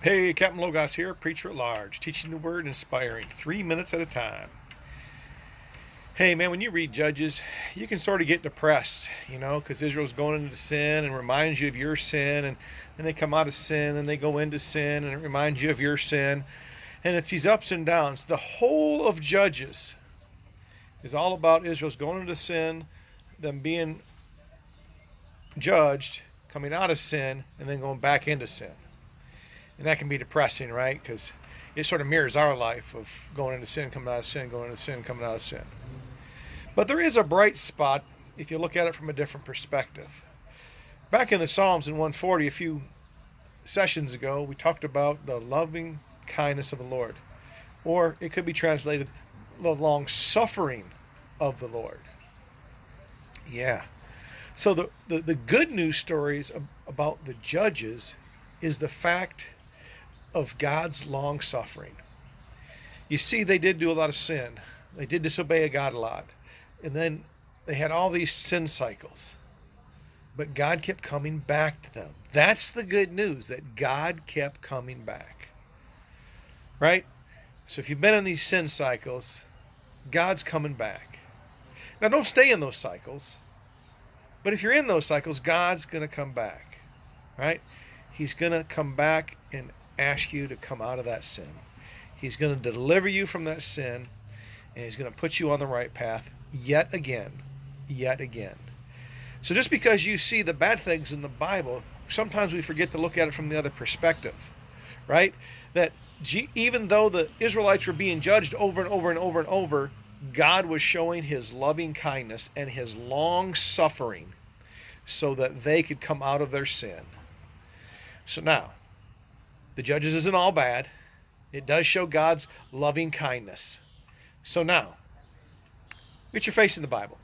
Hey, Captain Logos here, preacher at large, teaching the word, inspiring 3 minutes at a time. Hey, man, when you read Judges, you can sort of get depressed, because Israel's going into sin and reminds you of your sin, and then they come out of sin and they go into sin and it reminds you of your sin. And it's these ups and downs. The whole of Judges is all about Israel's going into sin, them being judged, coming out of sin, and then going back into sin. And that can be depressing, right? Because it sort of mirrors our life of going into sin, coming out of sin, going into sin, coming out of sin. But there is a bright spot if you look at it from a different perspective. Back in the Psalms in 140, a few sessions ago, we talked about the loving kindness of the Lord. Or it could be translated, the long suffering of the Lord. Yeah. So the good news stories about the judges is the fact of God's long suffering. You see, they did do a lot of sin. They did disobey God a lot. And then they had all these sin cycles. But God kept coming back to them. That's the good news, that God kept coming back. Right? So if you've been in these sin cycles, God's coming back. Now don't stay in those cycles. But if you're in those cycles, God's going to come back. Right? He's going to come back and ask you to come out of that sin. He's going to deliver you from that sin, and he's going to put you on the right path yet again. Yet again. So just because you see the bad things in the Bible, sometimes we forget to look at it from the other perspective, right? That even though the Israelites were being judged over and over and over and over, God was showing his loving kindness and his long suffering so that they could come out of their sin. So now, the Judges isn't all bad. It does show God's loving kindness. So now, get your face in the Bible.